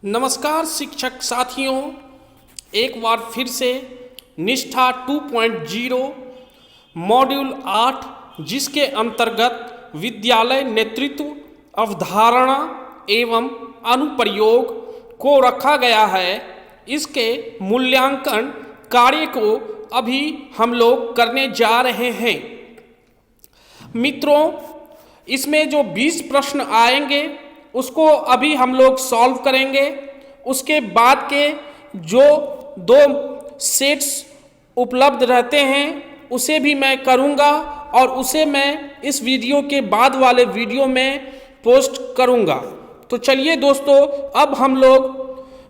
नमस्कार शिक्षक साथियों, एक बार फिर से निष्ठा 2.0 मॉड्यूल 8 जिसके अंतर्गत विद्यालय नेतृत्व अवधारणा एवं अनुप्रयोग को रखा गया है, इसके मूल्यांकन कार्य को अभी हम लोग करने जा रहे हैं। मित्रों, इसमें जो 20 प्रश्न आएंगे उसको अभी हम लोग सॉल्व करेंगे। उसके बाद के जो 2 सेट्स उपलब्ध रहते हैं उसे भी मैं करूंगा और उसे मैं इस वीडियो के बाद वाले वीडियो में पोस्ट करूंगा। तो चलिए दोस्तों, अब हम लोग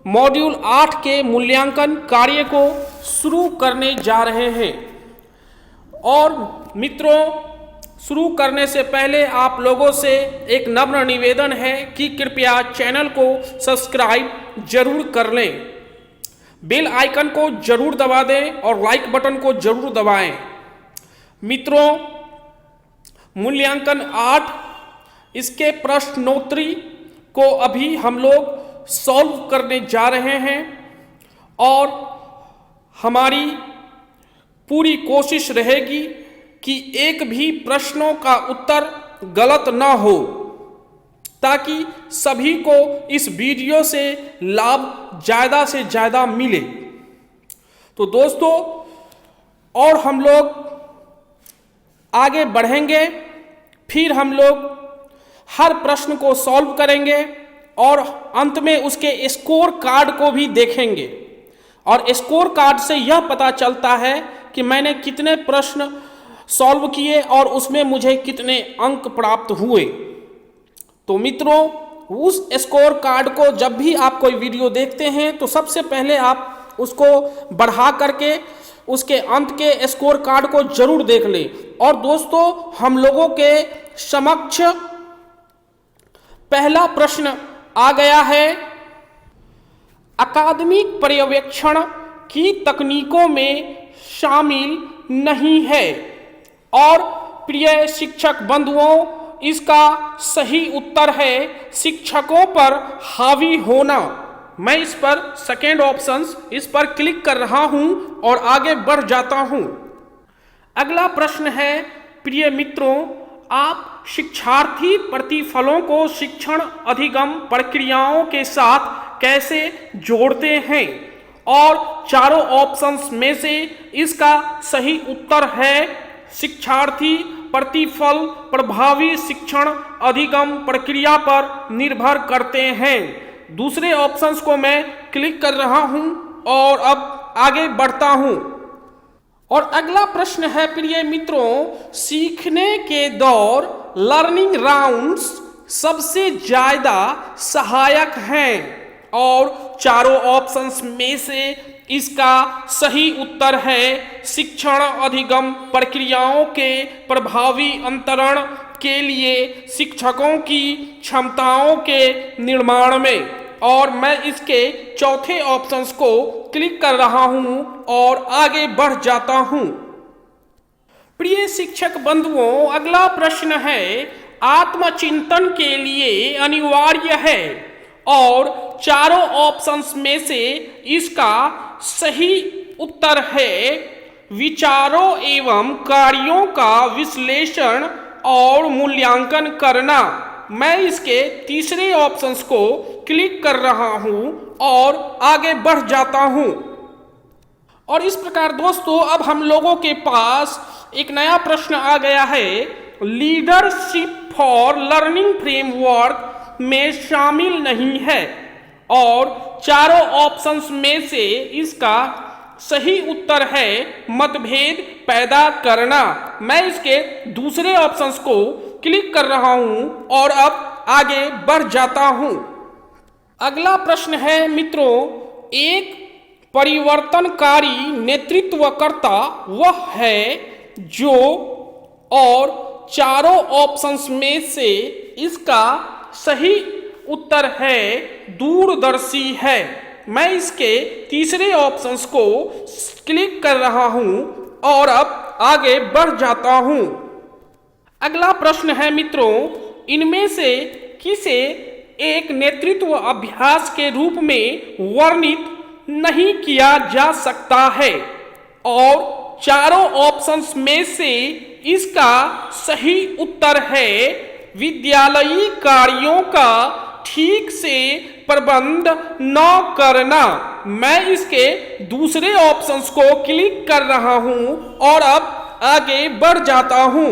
मॉड्यूल 8 के मूल्यांकन कार्य को शुरू करने जा रहे हैं। और मित्रों, शुरू करने से पहले आप लोगों से एक नम्र निवेदन है कि कृपया चैनल को सब्सक्राइब जरूर कर लें, बेल आइकन को जरूर दबा दें और लाइक बटन को जरूर दबाएं। मित्रों, मूल्यांकन 8 इसके प्रश्नोत्तरी को अभी हम लोग सॉल्व करने जा रहे हैं और हमारी पूरी कोशिश रहेगी कि एक भी प्रश्नों का उत्तर गलत ना हो, ताकि सभी को इस वीडियो से लाभ ज़्यादा से ज़्यादा मिले। तो दोस्तों, और हम लोग आगे बढ़ेंगे, फिर हम लोग हर प्रश्न को सॉल्व करेंगे और अंत में उसके स्कोर कार्ड को भी देखेंगे। और स्कोर कार्ड से यह पता चलता है कि मैंने कितने प्रश्न सॉल्व किए और उसमें मुझे कितने अंक प्राप्त हुए। तो मित्रों, उस स्कोर कार्ड को जब भी आप कोई वीडियो देखते हैं तो सबसे पहले आप उसको बढ़ा करके उसके अंत के स्कोर कार्ड को जरूर देख लें। और दोस्तों, हम लोगों के समक्ष पहला प्रश्न आ गया है, अकादमिक पर्यवेक्षण की तकनीकों में शामिल नहीं है। और प्रिय शिक्षक बंधुओं, इसका सही उत्तर है शिक्षकों पर हावी होना। मैं इस पर सेकेंड ऑप्शन इस पर क्लिक कर रहा हूं और आगे बढ़ जाता हूं। अगला प्रश्न है, प्रिय मित्रों, आप शिक्षार्थी प्रतिफलों को शिक्षण अधिगम प्रक्रियाओं के साथ कैसे जोड़ते हैं? और चारों ऑप्शंस में से इसका सही उत्तर है शिक्षार्थी प्रतिफल प्रभावी शिक्षण अधिगम प्रक्रिया पर निर्भर करते हैं। दूसरे ऑप्शंस को मैं क्लिक कर रहा हूं और अब आगे बढ़ता हूं। और अगला प्रश्न है, प्रिय मित्रों, सीखने के दौर लर्निंग राउंड्स सबसे ज्यादा सहायक हैं। और चारों ऑप्शंस में से इसका सही उत्तर है शिक्षण अधिगम प्रक्रियाओं के प्रभावी अंतरण के लिए शिक्षकों की क्षमताओं के निर्माण में। और मैं इसके चौथे ऑप्शंस को क्लिक कर रहा हूं और आगे बढ़ जाता हूं। प्रिय शिक्षक बंधुओं, अगला प्रश्न है, आत्मचिंतन के लिए अनिवार्य है। और चारों ऑप्शंस में से इसका सही उत्तर है विचारों एवं कार्यों का विश्लेषण और मूल्यांकन करना। मैं इसके तीसरे ऑप्शंस को क्लिक कर रहा हूं और आगे बढ़ जाता हूं। और इस प्रकार दोस्तों, अब हम लोगों के पास एक नया प्रश्न आ गया है, लीडरशिप फॉर लर्निंग फ्रेमवर्क में शामिल नहीं है। और चारों ऑप्शंस में से इसका सही उत्तर है मतभेद पैदा करना। मैं इसके दूसरे ऑप्शंस को क्लिक कर रहा हूं और अब आगे बढ़ जाता हूं। अगला प्रश्न है, मित्रों, एक परिवर्तनकारी नेतृत्वकर्ता वह है जो, और चारों ऑप्शंस में से इसका सही उत्तर है दूरदर्शी है। मैं इसके तीसरे ऑप्शंस को क्लिक कर रहा हूं और अब आगे बढ़ जाता हूं। अगला प्रश्न है, मित्रों, इनमें से किसे एक नेतृत्व अभ्यास के रूप में वर्णित नहीं किया जा सकता है और चारों ऑप्शंस में से इसका सही उत्तर है विद्यालयी कार्यों का ठीक से प्रबंध न करना। मैं इसके दूसरे ऑप्शंस को क्लिक कर रहा हूं और अब आगे बढ़ जाता हूं।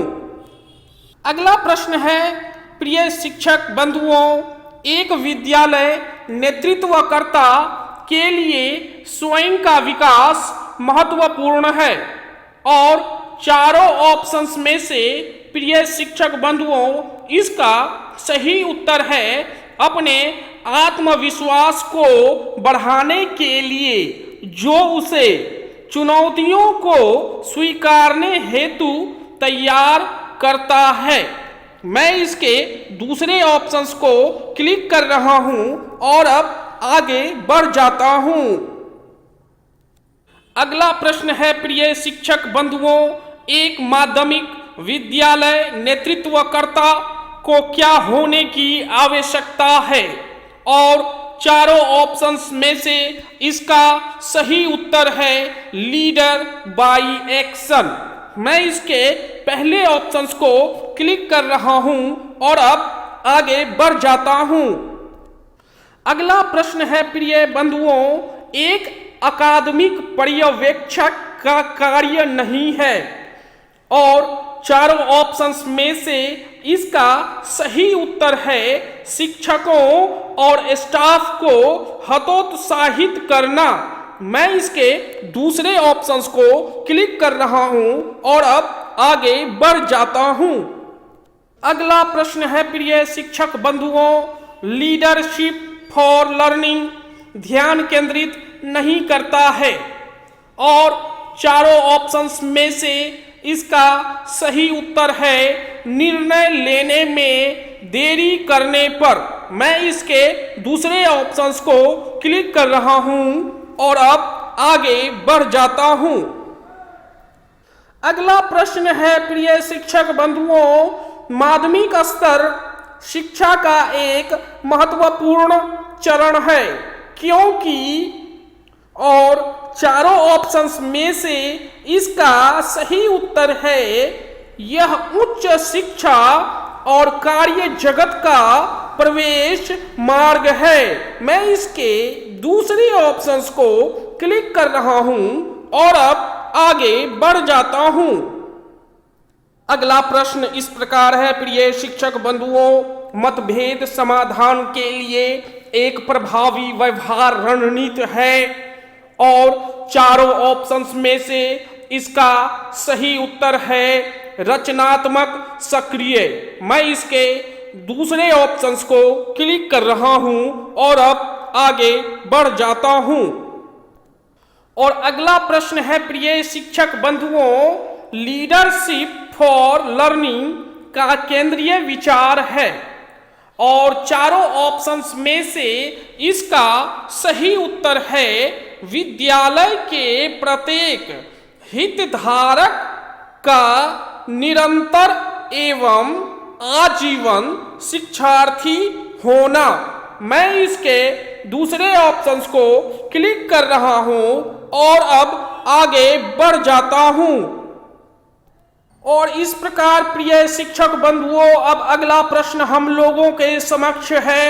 अगला प्रश्न है, प्रिय शिक्षक बंधुओं, एक विद्यालय नेतृत्वकर्ता के लिए स्वयं का विकास महत्वपूर्ण है और चारों ऑप्शंस में से प्रिय शिक्षक बंधुओं इसका सही उत्तर है अपने आत्मविश्वास को बढ़ाने के लिए जो उसे चुनौतियों को स्वीकारने हेतु तैयार करता है। मैं इसके दूसरे ऑप्शंस को क्लिक कर रहा हूं और अब आगे बढ़ जाता हूं। अगला प्रश्न है, प्रिय शिक्षक बंधुओं, एक माध्यमिक विद्यालय नेतृत्वकर्ता को क्या होने की आवश्यकता है और चारों ऑप्शंस में से इसका सही उत्तर है लीडर बाय एक्शन। मैं इसके पहले ऑप्शंस को क्लिक कर रहा हूं और अब आगे बढ़ जाता हूं। अगला प्रश्न है, प्रिय बंधुओं, एक अकादमिक पर्यवेक्षक का कार्य नहीं है और चारों ऑप्शंस में से इसका सही उत्तर है शिक्षकों और स्टाफ को हतोत्साहित करना। मैं इसके दूसरे ऑप्शंस को क्लिक कर रहा हूं और अब आगे बढ़ जाता हूं। अगला प्रश्न है, प्रिय शिक्षक बंधुओं, लीडरशिप फॉर लर्निंग ध्यान केंद्रित नहीं करता है और चारों ऑप्शंस में से इसका सही उत्तर है निर्णय लेने में देरी करने पर। मैं इसके दूसरे ऑप्शंस को क्लिक कर रहा हूं और अब आगे बढ़ जाता हूं। अगला प्रश्न है, प्रिय शिक्षक बंधुओं, माध्यमिक स्तर शिक्षा का एक महत्वपूर्ण चरण है क्योंकि और चारों ऑप्शंस में से इसका सही उत्तर है यह उच्च शिक्षा और कार्य जगत का प्रवेश मार्ग है। मैं इसके दूसरे ऑप्शंस को क्लिक कर रहा हूं और अब आगे बढ़ जाता हूं। अगला प्रश्न इस प्रकार है, प्रिय शिक्षक बंधुओं, मतभेद समाधान के लिए एक प्रभावी व्यवहार रणनीति है और चारों ऑप्शंस में से इसका सही उत्तर है रचनात्मक सक्रिय। मैं इसके दूसरे ऑप्शंस को क्लिक कर रहा हूं और अब आगे बढ़ जाता हूं। और अगला प्रश्न है, प्रिय शिक्षक बंधुओं, लीडरशिप फॉर लर्निंग का केंद्रीय विचार है और चारों ऑप्शंस में से इसका सही उत्तर है विद्यालय के प्रत्येक हितधारक का निरंतर एवं आजीवन शिक्षार्थी होना। मैं इसके दूसरे ऑप्शंस को क्लिक कर रहा हूं और अब आगे बढ़ जाता हूं। और इस प्रकार प्रिय शिक्षक बंधुओं, अब अगला प्रश्न हम लोगों के समक्ष है,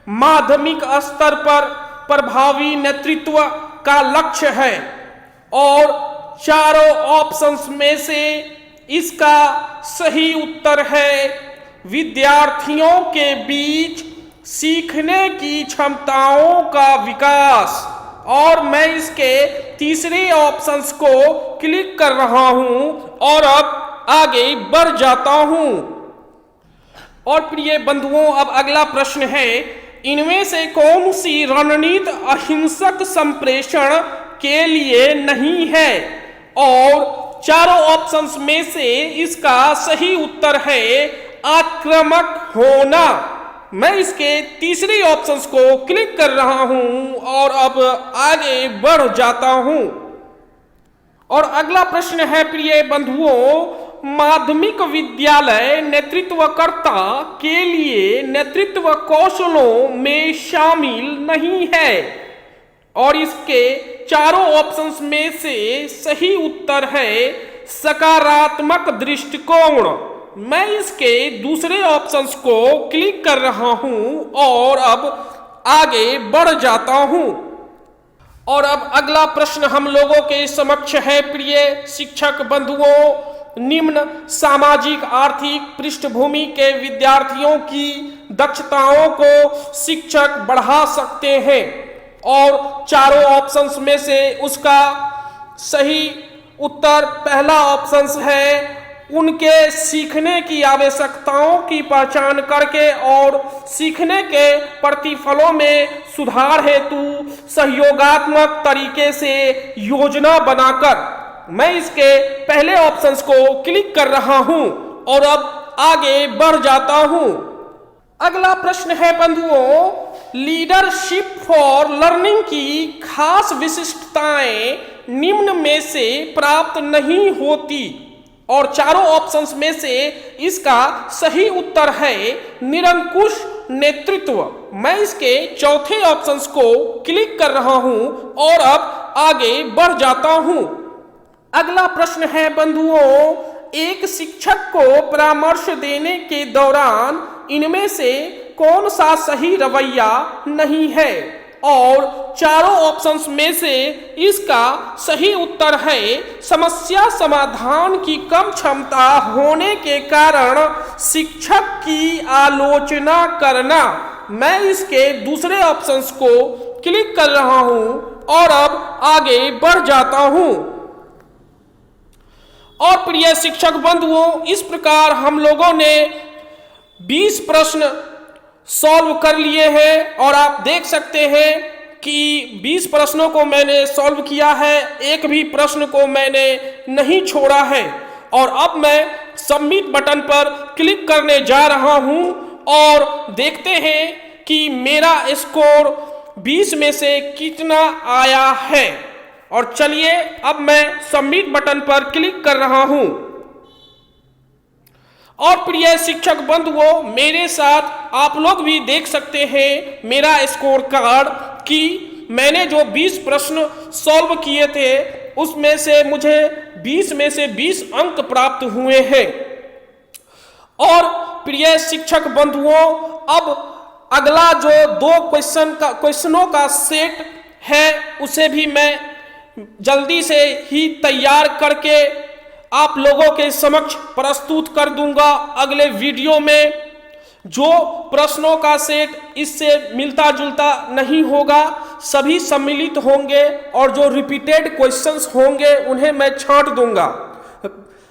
माध्यमिक स्तर पर प्रभावी नेतृत्व का लक्ष्य है और चारों ऑप्शंस में से इसका सही उत्तर है विद्यार्थियों के बीच सीखने की क्षमताओं का विकास। और मैं इसके तीसरे ऑप्शंस को क्लिक कर रहा हूं और अब आगे बढ़ जाता हूं। और प्रिय बंधुओं, अब अगला प्रश्न है, इनमें से कौन सी रणनीति अहिंसक संप्रेषण के लिए नहीं है और चारों ऑप्शंस में से इसका सही उत्तर है आक्रामक होना। मैं इसके तीसरे ऑप्शंस को क्लिक कर रहा हूं और अब आगे बढ़ जाता हूं। और अगला प्रश्न है, प्रिय बंधुओं, माध्यमिक विद्यालय नेतृत्वकर्ता के लिए नेतृत्व कौशलों में शामिल नहीं है। और इसके चारों ऑप्शंस में से सही उत्तर है सकारात्मक दृष्टिकोण। मैं इसके दूसरे ऑप्शंस को क्लिक कर रहा हूं और अब आगे बढ़ जाता हूं। और अब अगला प्रश्न हम लोगों के समक्ष है। प्रिय शिक्षक बंधुओं, निम्न सामाजिक आर्थिक पृष्ठभूमि के विद्यार्थियों की दक्षताओं को शिक्षक बढ़ा सकते हैं। और चारों ऑप्शंस में से उसका सही उत्तर पहला ऑप्शन है, उनके सीखने की आवश्यकताओं की पहचान करके और सीखने के प्रतिफलों में सुधार हेतु सहयोगात्मक तरीके से योजना बनाकर। मैं इसके पहले ऑप्शंस को क्लिक कर रहा हूं और अब आगे बढ़ जाता हूं। अगला प्रश्न है बंधुओं, लीडरशिप फॉर लर्निंग की खास विशिष्टताएं निम्न में से प्राप्त नहीं होती। और चारों ऑप्शंस में से इसका सही उत्तर है निरंकुश नेतृत्व। मैं इसके चौथे ऑप्शंस को क्लिक कर रहा हूं और अब आगे बढ़ जाता हूं। अगला प्रश्न है बंधुओं, एक शिक्षक को परामर्श देने के दौरान इनमें से कौन सा सही रवैया नहीं है। और चारों ऑप्शंस में से इसका सही उत्तर है समस्या समाधान की कम क्षमता होने के कारण शिक्षक की आलोचना करना। मैं इसके दूसरे ऑप्शंस को क्लिक कर रहा हूं और अब आगे बढ़ जाता हूं। और प्रिय शिक्षक बंधुओं, इस प्रकार हम लोगों ने 20 प्रश्न सॉल्व कर लिए हैं। और आप देख सकते हैं कि 20 प्रश्नों को मैंने सॉल्व किया है, एक भी प्रश्न को मैंने नहीं छोड़ा है। और अब मैं सबमिट बटन पर क्लिक करने जा रहा हूं और देखते हैं कि मेरा स्कोर 20 में से कितना आया है। और चलिए अब मैं सबमिट बटन पर क्लिक कर रहा हूं। और प्रिय शिक्षक बंधुओं, मेरे साथ आप लोग भी देख सकते हैं मेरा स्कोर कार्ड कि मैंने जो 20 प्रश्न सॉल्व किए थे उसमें से मुझे 20 में से 20 अंक प्राप्त हुए हैं। और प्रिय शिक्षक बंधुओं, अब अगला जो 2 क्वेश्चनों का सेट है उसे भी मैं जल्दी से ही तैयार करके आप लोगों के समक्ष प्रस्तुत कर दूंगा अगले वीडियो में। जो प्रश्नों का सेट इससे मिलता जुलता नहीं होगा सभी सम्मिलित होंगे और जो रिपीटेड क्वेश्चंस होंगे उन्हें मैं छांट दूंगा।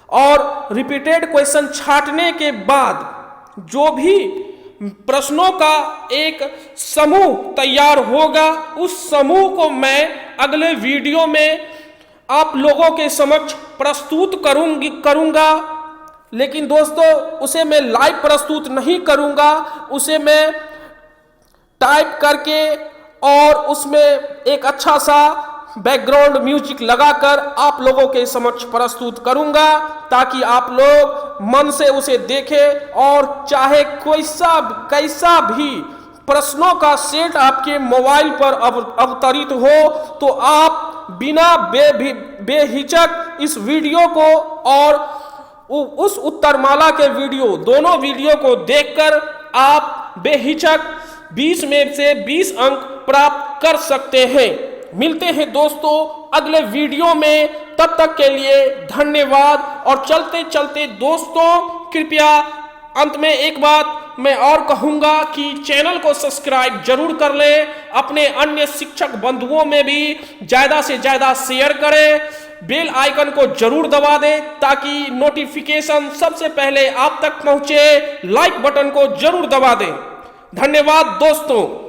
और रिपीटेड क्वेश्चन छांटने के बाद जो भी प्रश्नों का एक समूह तैयार होगा उस समूह को मैं अगले वीडियो में आप लोगों के समक्ष प्रस्तुत करूंगा। लेकिन दोस्तों उसे मैं लाइव प्रस्तुत नहीं करूंगा, उसे मैं टाइप करके और उसमें एक अच्छा सा बैकग्राउंड म्यूजिक लगाकर आप लोगों के समक्ष प्रस्तुत करूंगा ताकि आप लोग मन से उसे देखें। और चाहे कैसा भी प्रश्नों का सेट आपके मोबाइल पर अवतरित हो तो आप बिना बेहिचक इस वीडियो को और उस उत्तरमाला के वीडियो दोनों वीडियो को देखकर आप बेहिचक 20 में से 20 अंक प्राप्त कर सकते हैं। मिलते हैं दोस्तों अगले वीडियो में, तब तक के लिए धन्यवाद। और चलते चलते दोस्तों कृपया अंत में एक बात मैं और कहूंगा कि चैनल को सब्सक्राइब जरूर कर लें, अपने अन्य शिक्षक बंधुओं में भी ज्यादा से ज्यादा शेयर करें, बेल आइकन को जरूर दबा दें ताकि नोटिफिकेशन सबसे पहले आप तक पहुंचे, लाइक बटन को जरूर दबा दें। धन्यवाद दोस्तों।